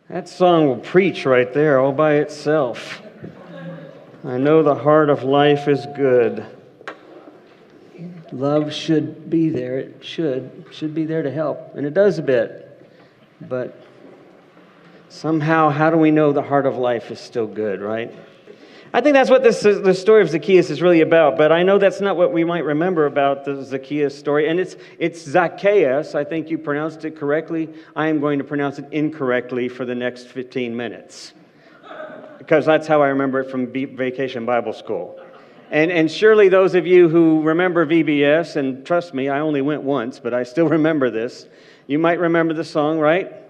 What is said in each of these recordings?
That song will preach right there all by itself. I know the heart of life is good. Love should be there. It should be there to help. And it does a bit. But somehow, how do we know the heart of life is still good, right? I think that's what the story of Zacchaeus is really about, but I know that's not what we might remember about the Zacchaeus story. And it's Zacchaeus. I think you pronounced it correctly. I am going to pronounce it incorrectly for the next 15 minutes, because that's how I remember it from Vacation Bible School. And surely those of you who remember VBS, and trust me, I only went once, but I still remember this, you might remember the song, right?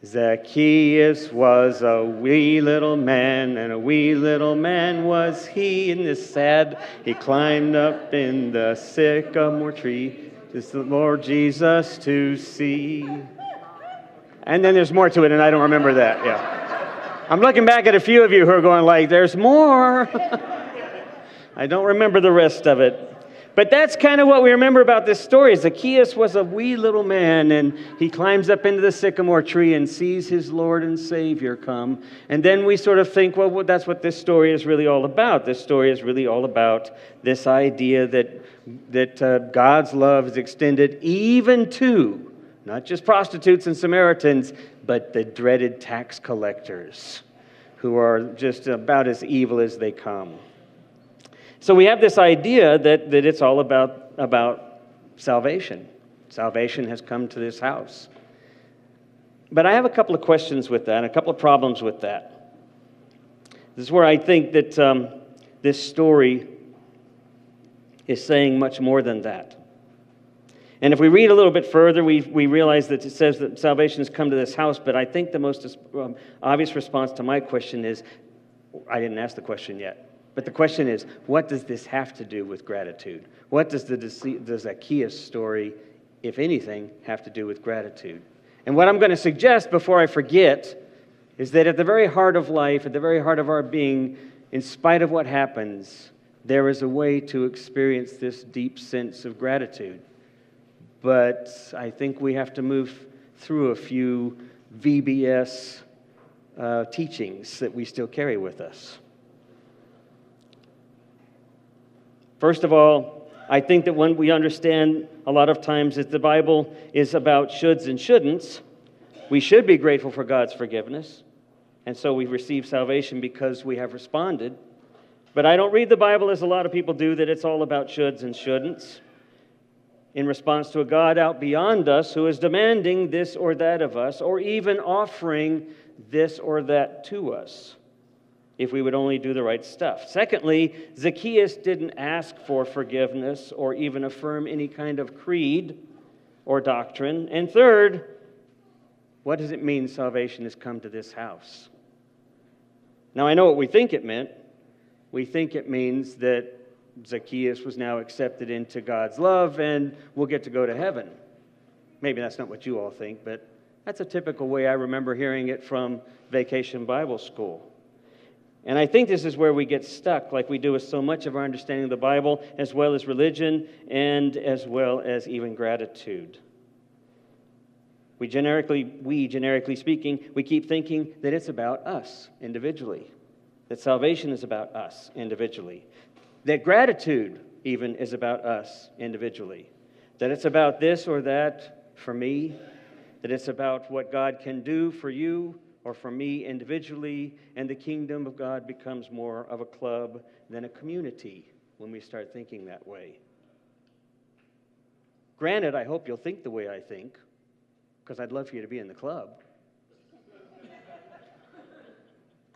Zacchaeus was a wee little man, and a wee little man was he. And this sad, he climbed up in the sycamore tree, just the Lord Jesus to see. And then there's more to it, and I don't remember that, yeah. I'm looking back at a few of you who are going like, there's more. I don't remember the rest of it. But that's kind of what we remember about this story. Zacchaeus was a wee little man, and he climbs up into the sycamore tree and sees his Lord and Savior come. And then we sort of think, well, that's what this story is really all about. This story is really all about this idea that God's love is extended even to, not just prostitutes and Samaritans, but the dreaded tax collectors, who are just about as evil as they come. So we have this idea that it's all about salvation. Salvation has come to this house. But I have a couple of questions with that, and a couple of problems with that. This is where I think that this story is saying much more than that. And if we read a little bit further, we realize that it says that salvation has come to this house, but I think the most obvious response to my question is, I didn't ask the question yet. But the question is, what does this have to do with gratitude? What does the Zacchaeus story, if anything, have to do with gratitude? And what I'm going to suggest before I forget is that at the very heart of life, at the very heart of our being, in spite of what happens, there is a way to experience this deep sense of gratitude. But I think we have to move through a few VBS teachings that we still carry with us. First of all, I think that when we understand a lot of times that the Bible is about shoulds and shouldn'ts, we should be grateful for God's forgiveness, and so we receive salvation because we have responded. But I don't read the Bible as a lot of people do, that it's all about shoulds and shouldn'ts in response to a God out beyond us who is demanding this or that of us, or even offering this or that to us, if we would only do the right stuff. Secondly, Zacchaeus didn't ask for forgiveness or even affirm any kind of creed or doctrine. And third, what does it mean salvation has come to this house? Now, I know what we think it meant. We think it means that Zacchaeus was now accepted into God's love and will get to go to heaven. Maybe that's not what you all think, but that's a typical way I remember hearing it from Vacation Bible School. And I think this is where we get stuck, like we do with so much of our understanding of the Bible, as well as religion, and as well as even gratitude. We generically speaking, we keep thinking that it's about us individually, that salvation is about us individually, that gratitude even is about us individually, that it's about this or that for me, that it's about what God can do for you or for me individually, and the kingdom of God becomes more of a club than a community when we start thinking that way. Granted, I hope you'll think the way I think, because I'd love for you to be in the club.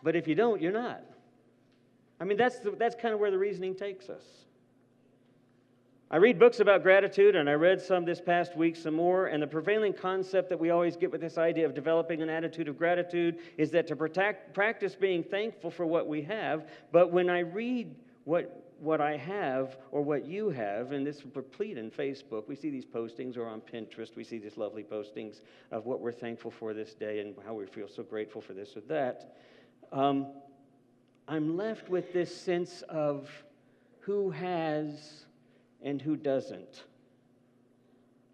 But if you don't, you're not. I mean, that's kind of where the reasoning takes us. I read books about gratitude, and I read some this past week, some more, and the prevailing concept that we always get with this idea of developing an attitude of gratitude is that to practice being thankful for what we have, but when I read what I have or what you have, and this is replete in Facebook, we see these postings, or on Pinterest, we see these lovely postings of what we're thankful for this day and how we feel so grateful for this or that. I'm left with this sense of who has and who doesn't.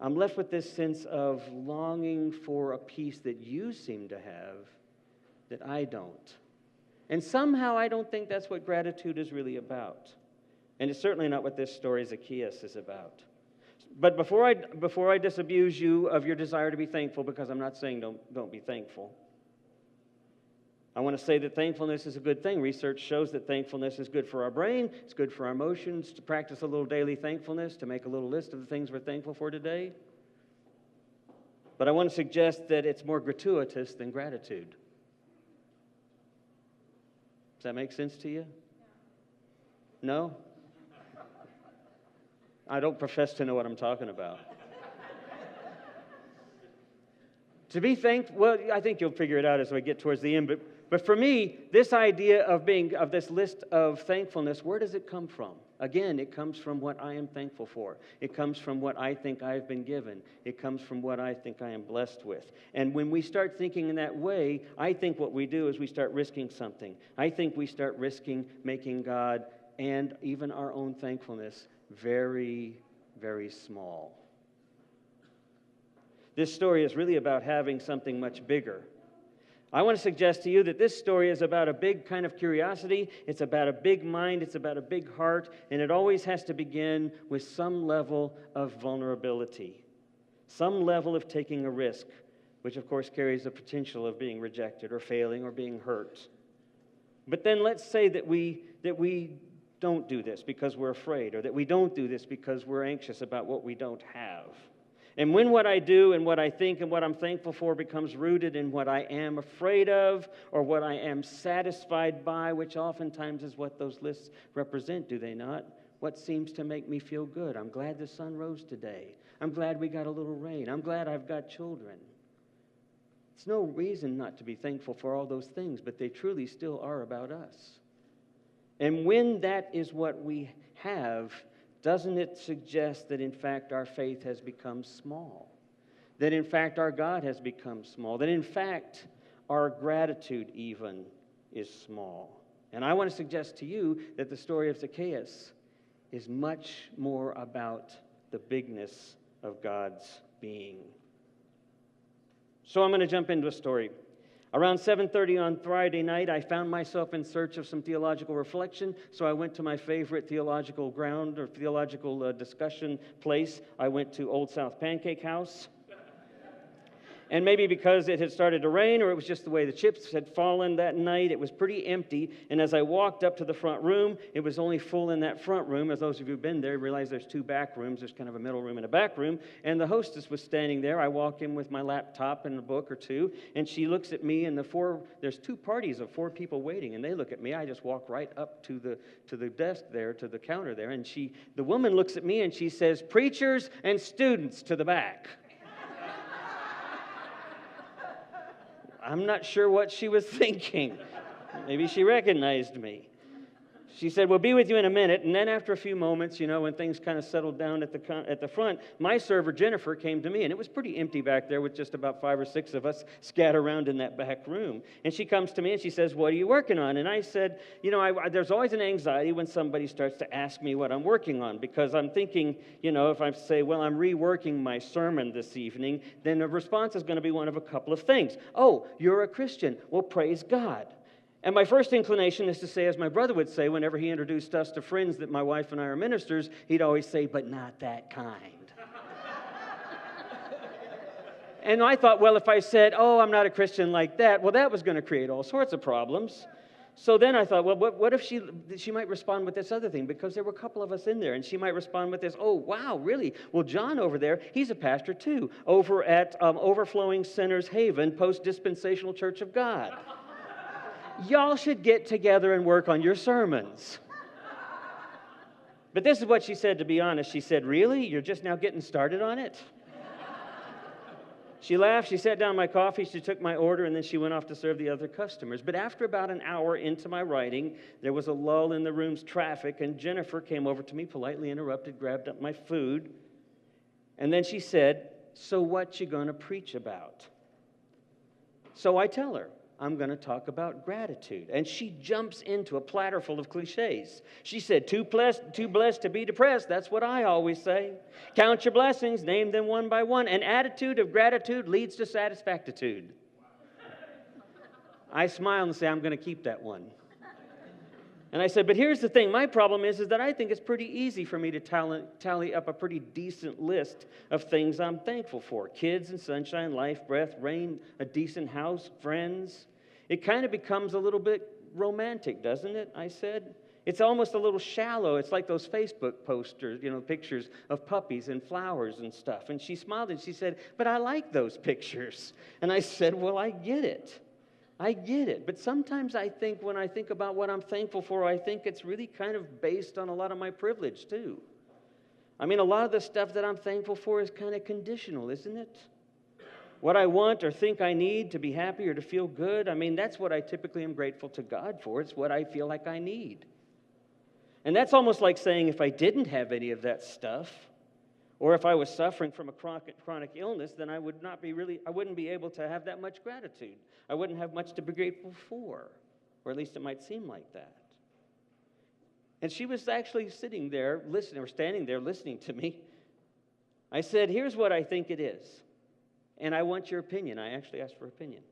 I'm left with this sense of longing for a peace that you seem to have that I don't. And somehow I don't think that's what gratitude is really about. And it's certainly not what this story, Zacchaeus, is about. But before I disabuse you of your desire to be thankful, because I'm not saying don't be thankful, I want to say that thankfulness is a good thing. Research shows that thankfulness is good for our brain, it's good for our emotions, to practice a little daily thankfulness, to make a little list of the things we're thankful for today. But I want to suggest that it's more gratuitous than gratitude. Does that make sense to you? No? I don't profess to know what I'm talking about. To be thankful, well, I think you'll figure it out as we get towards the end, but for me, this idea of this list of thankfulness, where does it come from? Again, it comes from what I am thankful for. It comes from what I think I've been given. It comes from what I think I am blessed with. And when we start thinking in that way, I think what we do is we start risking something. I think we start risking making God and even our own thankfulness very, very small. This story is really about having something much bigger. I want to suggest to you that this story is about a big kind of curiosity. It's about a big mind. It's about a big heart. And it always has to begin with some level of vulnerability, some level of taking a risk, which of course carries the potential of being rejected or failing or being hurt. But then let's say that we don't do this because we're afraid, or that we don't do this because we're anxious about what we don't have. And when what I do and what I think and what I'm thankful for becomes rooted in what I am afraid of or what I am satisfied by, which oftentimes is what those lists represent, do they not? What seems to make me feel good? I'm glad the sun rose today. I'm glad we got a little rain. I'm glad I've got children. It's no reason not to be thankful for all those things, but they truly still are about us. And when that is what we have, doesn't it suggest that in fact our faith has become small? That in fact our God has become small? That in fact our gratitude even is small? And I want to suggest to you that the story of Zacchaeus is much more about the bigness of God's being. So I'm going to jump into a story. Around 7:30 on Friday night, I found myself in search of some theological reflection, so I went to my favorite theological ground or theological discussion place. I went to Old South Pancake House. And maybe because it had started to rain or it was just the way the chips had fallen that night, it was pretty empty. And as I walked up to the front room, it was only full in that front room. As those of you who've been there realize there's two back rooms. There's kind of a middle room and a back room. And the hostess was standing there. I walk in with my laptop and a book or two, and she looks at me, and there's two parties of 4 people waiting, and they look at me. I just walk right up to the desk there, to the counter there, and the woman looks at me and she says, "Preachers and students to the back." I'm not sure what she was thinking. Maybe she recognized me. She said, "We'll be with you in a minute." And then after a few moments, when things kind of settled down at the front, my server, Jennifer, came to me. And it was pretty empty back there with just about 5 or 6 of us scattered around in that back room. And she comes to me and she says, "What are you working on?" And I said, there's always an anxiety when somebody starts to ask me what I'm working on. Because I'm thinking, if I say, "Well, I'm reworking my sermon this evening," then the response is going to be one of a couple of things. "Oh, you're a Christian. Well, praise God." And my first inclination is to say, as my brother would say whenever he introduced us to friends that my wife and I are ministers, he'd always say, "But not that kind." And I thought, well, if I said, "Oh, I'm not a Christian like that," well, that was going to create all sorts of problems. So then I thought, well, what if she might respond with this other thing? Because there were a couple of us in there, and she might respond with this, "Oh, wow, really? Well, John over there, he's a pastor too, over at Overflowing Sinners Haven, Post-Dispensational Church of God. Y'all should get together and work on your sermons." But this is what she said, to be honest. She said, "Really? You're just now getting started on it?" She laughed, she sat down my coffee, she took my order, and then she went off to serve the other customers. But after about an hour into my writing, there was a lull in the room's traffic, and Jennifer came over to me, politely interrupted, grabbed up my food, and then she said, "So what you gonna preach about?" So I tell her. I'm going to talk about gratitude. And she jumps into a platter full of cliches. She said, too blessed to be depressed. That's what I always say. Count your blessings, name them one by one. An attitude of gratitude leads to satisfactitude. I smile and say, I'm going to keep that one. And I said, but here's the thing. My problem is that I think it's pretty easy for me to tally up a pretty decent list of things I'm thankful for. Kids and sunshine, life, breath, rain, a decent house, friends. It kind of becomes a little bit romantic, doesn't it? I said. It's almost a little shallow. It's like those Facebook posters, pictures of puppies and flowers and stuff. And she smiled and she said, but I like those pictures. And I said, well, I get it. I get it, but sometimes I think when I think about what I'm thankful for, I think it's really kind of based on a lot of my privilege too. I mean, a lot of the stuff that I'm thankful for is kind of conditional, isn't it? What I want or think I need to be happy or to feel good, I mean, that's what I typically am grateful to God for. It's what I feel like I need. And that's almost like saying if I didn't have any of that stuff, or if I was suffering from a chronic illness, then I wouldn't be able to have that much gratitude. I wouldn't have much to be grateful for, or at least it might seem like that. And she was actually sitting there listening, or standing there listening to me. I said, here's what I think it is, and I want your opinion. I actually asked for opinion.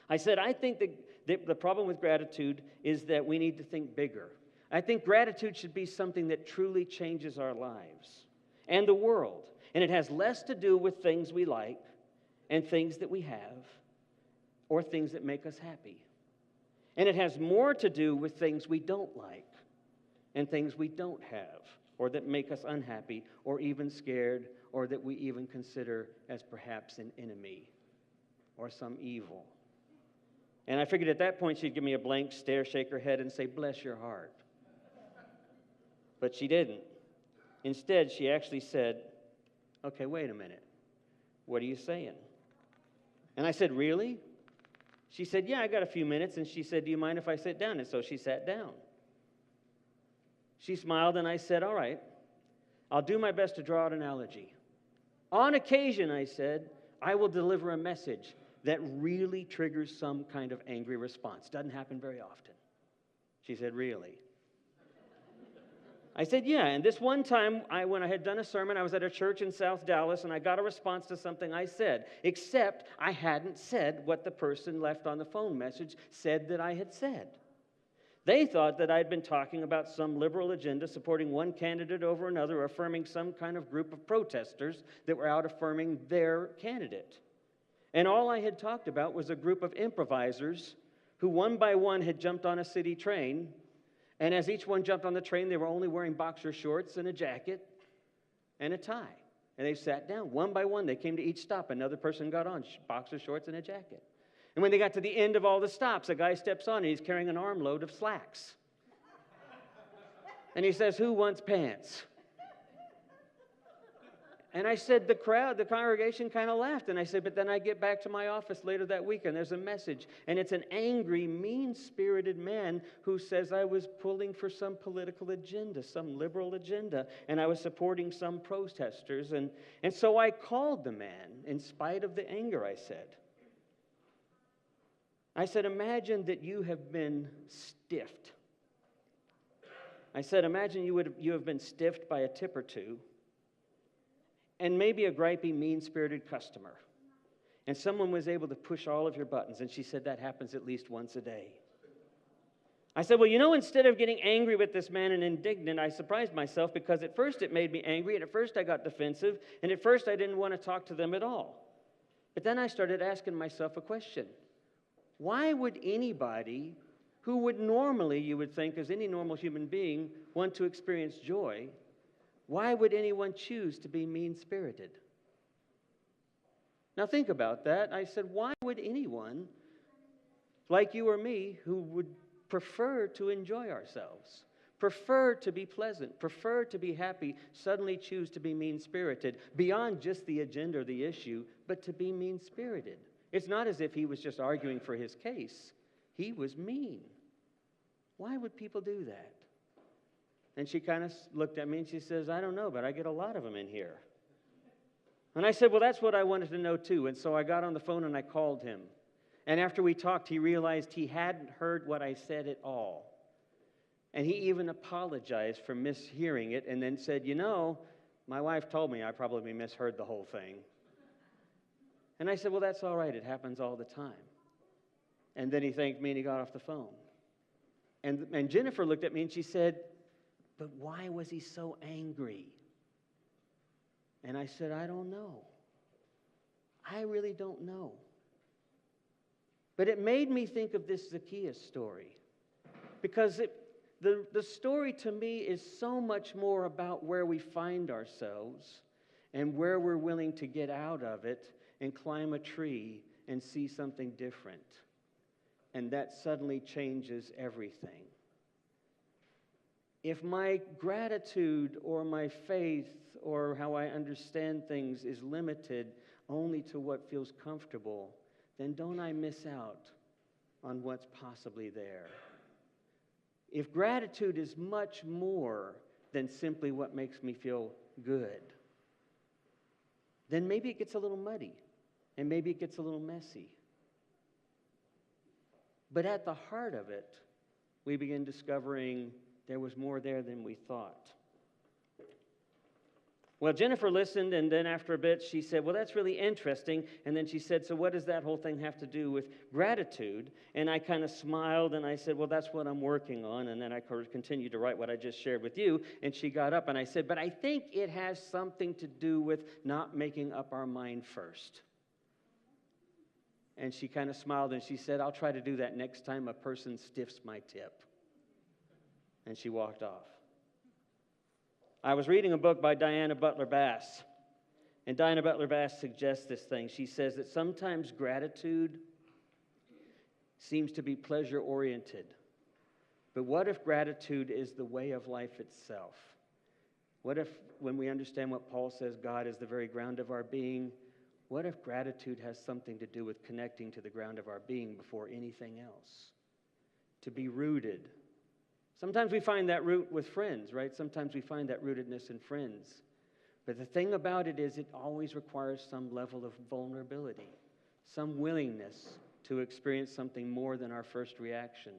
I said, I think that the problem with gratitude is that we need to think bigger. I think gratitude should be something that truly changes our lives and the world. And it has less to do with things we like and things that we have or things that make us happy. And it has more to do with things we don't like and things we don't have or that make us unhappy or even scared or that we even consider as perhaps an enemy or some evil. And I figured at that point she'd give me a blank stare, shake her head, and say, bless your heart. But she didn't. Instead, she actually said, okay, wait a minute. What are you saying? And I said, really? She said, yeah, I got a few minutes. And she said, do you mind if I sit down? And so she sat down. She smiled and I said, all right, I'll do my best to draw an analogy. On occasion, I said, I will deliver a message that really triggers some kind of angry response. Doesn't happen very often. She said, really? I said, yeah, and this one time, when I had done a sermon, I was at a church in South Dallas, and I got a response to something I said, except I hadn't said what the person left on the phone message said that I had said. They thought that I'd been talking about some liberal agenda supporting one candidate over another, affirming some kind of group of protesters that were out affirming their candidate. And all I had talked about was a group of improvisers who one by one had jumped on a city train. And as each one jumped on the train, they were only wearing boxer shorts and a jacket and a tie. And they sat down. One by one, they came to each stop. Another person got on boxer shorts and a jacket. And when they got to the end of all the stops, a guy steps on and he's carrying an armload of slacks. And he says, who wants pants? And I said, the congregation kind of laughed. And I said, but then I get back to my office later that week and there's a message. And it's an angry, mean-spirited man who says I was pulling for some political agenda, some liberal agenda. And I was supporting some protesters. And so I called the man in spite of the anger, I said. Imagine that you have been stiffed. I said, imagine you have been stiffed by a tip or two. And maybe a gripey, mean-spirited customer. And someone was able to push all of your buttons. And she said that happens at least once a day. I said, well, instead of getting angry with this man and indignant, I surprised myself because at first it made me angry, and at first I got defensive, and at first I didn't want to talk to them at all. But then I started asking myself a question. Why would anybody who would normally, you would think, as any normal human being, want to experience joy, why would anyone choose to be mean-spirited? Now think about that. I said, why would anyone, like you or me, who would prefer to enjoy ourselves, prefer to be pleasant, prefer to be happy, suddenly choose to be mean-spirited, beyond just the agenda or the issue, but to be mean-spirited? It's not as if he was just arguing for his case. He was mean. Why would people do that? And she kind of looked at me and she says, I don't know, but I get a lot of them in here. And I said, well, that's what I wanted to know too. And so I got on the phone and I called him. And after we talked, he realized he hadn't heard what I said at all. And he even apologized for mishearing it and then said, my wife told me I probably misheard the whole thing. And I said, well, that's all right. It happens all the time. And then he thanked me and he got off the phone. And Jennifer looked at me and she said, but why was he so angry? And I said, I don't know. I really don't know. But it made me think of this Zacchaeus story. Because the story to me is so much more about where we find ourselves and where we're willing to get out of it and climb a tree and see something different. And that suddenly changes everything. If my gratitude or my faith or how I understand things is limited only to what feels comfortable, then don't I miss out on what's possibly there? If gratitude is much more than simply what makes me feel good, then maybe it gets a little muddy and maybe it gets a little messy. But at the heart of it, we begin discovering there was more there than we thought. Well, Jennifer listened, and then after a bit, she said, well, that's really interesting. And then she said, so what does that whole thing have to do with gratitude? And I kind of smiled, and I said, well, that's what I'm working on. And then I continued to write what I just shared with you. And she got up, and I said, but I think it has something to do with not making up our mind first. And she kind of smiled, and she said, I'll try to do that next time a person stiffs my tip. And she walked off. I was reading a book by Diana Butler Bass, and Diana Butler Bass suggests this thing. She says that sometimes gratitude seems to be pleasure-oriented. But what if gratitude is the way of life itself? What if, when we understand what Paul says, God is the very ground of our being, what if gratitude has something to do with connecting to the ground of our being before anything else? To be rooted. Sometimes we find that root with friends, right? Sometimes we find that rootedness in friends. But the thing about it is it always requires some level of vulnerability, some willingness to experience something more than our first reaction.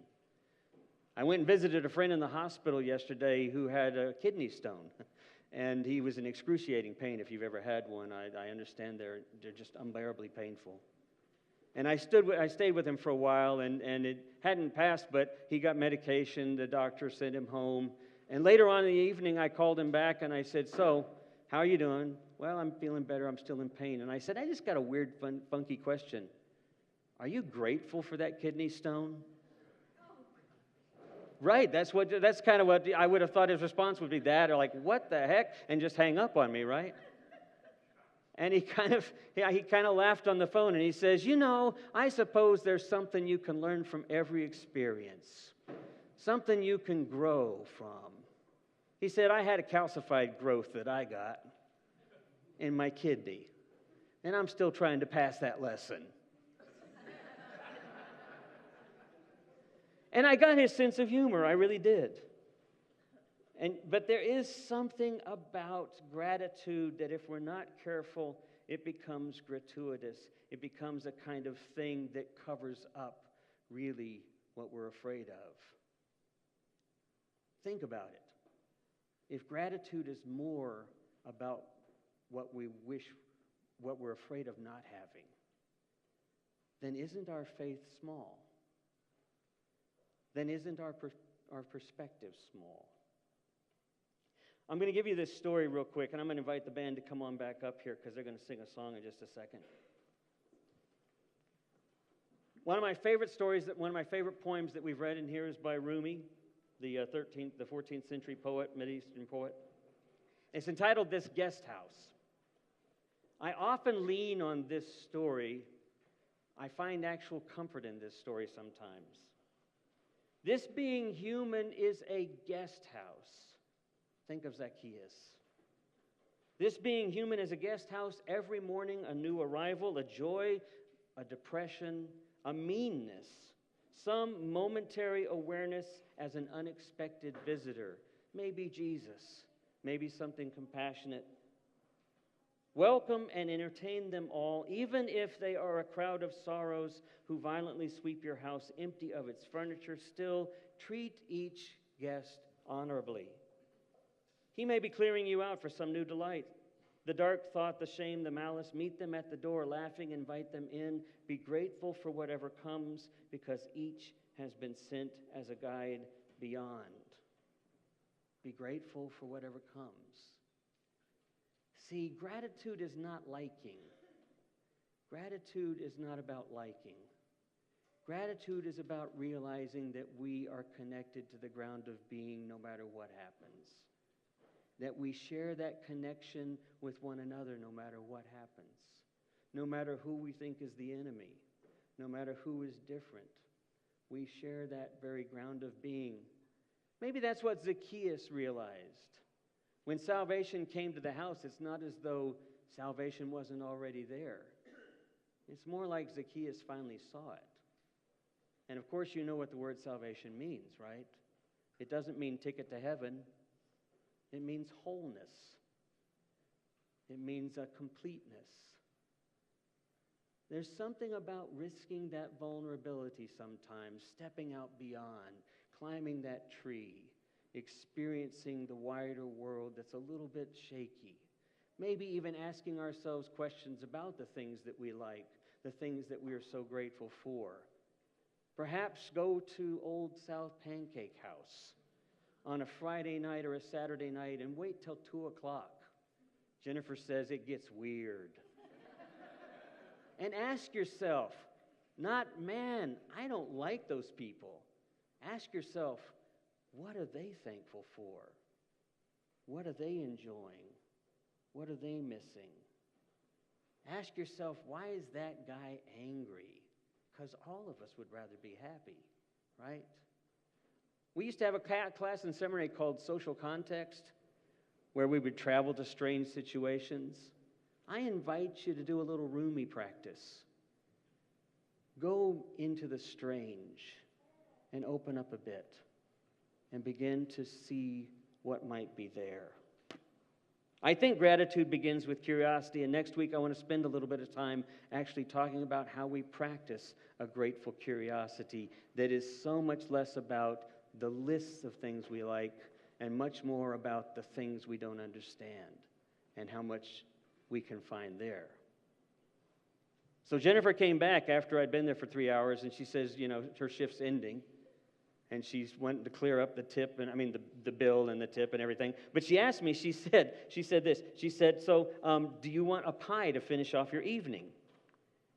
I went and visited a friend in the hospital yesterday who had a kidney stone. And he was in excruciating pain. If you've ever had one, I understand they're just unbearably painful. And I stayed with him for a while, and it hadn't passed, but he got medication. The doctor sent him home. And later on in the evening, I called him back, and I said, so, how are you doing? Well, I'm feeling better. I'm still in pain. And I said, I just got a weird, funky question. Are you grateful for that kidney stone? Right, that's kind of what I would have thought his response would be, that, or like, what the heck? And just hang up on me, right? And he kind of laughed on the phone, and he says, I suppose there's something you can learn from every experience, something you can grow from. He said, I had a calcified growth that I got in my kidney, and I'm still trying to pass that lesson. And I got his sense of humor, I really did. But there is something about gratitude that if we're not careful, it becomes gratuitous. It becomes a kind of thing that covers up really what we're afraid of. Think about it. If gratitude is more about what we wish, what we're afraid of not having, then isn't our faith small? Then isn't our perspective small? I'm going to give you this story real quick, and I'm going to invite the band to come on back up here because they're going to sing a song in just a second. One of my favorite poems that we've read in here is by Rumi, the 14th century poet, Mideastern poet. It's entitled This Guest House. I often lean on this story. I find actual comfort in this story sometimes. This being human is a guest house. Think of Zacchaeus. This being human is a guest house. Every morning a new arrival, a joy, a depression, a meanness, some momentary awareness as an unexpected visitor. Maybe Jesus, maybe something compassionate. Welcome and entertain them all, even if they are a crowd of sorrows who violently sweep your house empty of its furniture. Still, treat each guest honorably. He may be clearing you out for some new delight. The dark thought, the shame, the malice, meet them at the door, laughing, invite them in. Be grateful for whatever comes, because each has been sent as a guide beyond. Be grateful for whatever comes. See, gratitude is not liking. Gratitude is not about liking. Gratitude is about realizing that we are connected to the ground of being no matter what happens. That we share that connection with one another no matter what happens. No matter who we think is the enemy. No matter who is different. We share that very ground of being. Maybe that's what Zacchaeus realized. When salvation came to the house, it's not as though salvation wasn't already there. It's more like Zacchaeus finally saw it. And of course, you know what the word salvation means, right? It doesn't mean ticket to heaven. It means wholeness. It means a completeness. There's something about risking that vulnerability sometimes, stepping out beyond, climbing that tree, experiencing the wider world that's a little bit shaky. Maybe even asking ourselves questions about the things that we like, the things that we are so grateful for. Perhaps go to Old South Pancake House on a Friday night or a Saturday night and wait till 2 o'clock. Jennifer says it gets weird. And ask yourself, not, man, I don't like those people. Ask yourself, what are they thankful for? What are they enjoying? What are they missing? Ask yourself, why is that guy angry? Because all of us would rather be happy, right? We used to have a class in seminary called Social Context, where we would travel to strange situations. I invite you to do a little roomie practice. Go into the strange and open up a bit and begin to see what might be there. I think gratitude begins with curiosity, and next week I want to spend a little bit of time actually talking about how we practice a grateful curiosity that is so much less about the lists of things we like and much more about the things we don't understand and how much we can find there. So Jennifer came back after I'd been there for 3 hours, and she says, her shift's ending. And she's went to clear up the tip, and the bill and the tip and everything. But she asked me, she said this. She said, so do you want a pie to finish off your evening?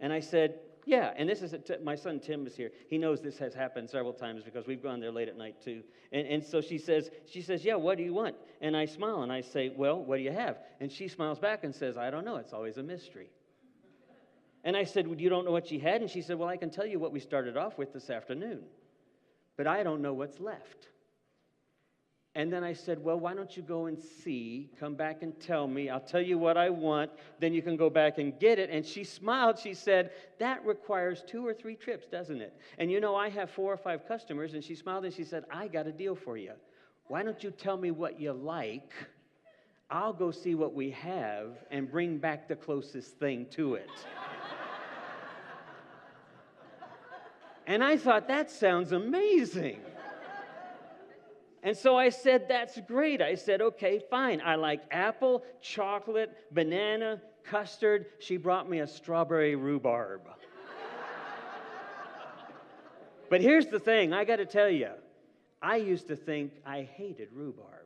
And I said, yeah. And this is, my son Tim is here. He knows this has happened several times because we've gone there late at night too. And so she says, yeah, what do you want? And I smile and I say, well, what do you have? And she smiles back and says, I don't know. It's always a mystery. And I said, well, you don't know what she had? And she said, well, I can tell you what we started off with this afternoon. But I don't know what's left. And then I said, well, why don't you go and see, come back and tell me, I'll tell you what I want, then you can go back and get it. And she smiled, she said, that requires 2 or 3 trips, doesn't it? And I have 4 or 5 customers, and she smiled and she said, I got a deal for you. Why don't you tell me what you like? I'll go see what we have and bring back the closest thing to it. And I thought, that sounds amazing. And so I said, that's great. I said, okay, fine. I like apple, chocolate, banana, custard. She brought me a strawberry rhubarb. But here's the thing. I got to tell you, I used to think I hated rhubarb.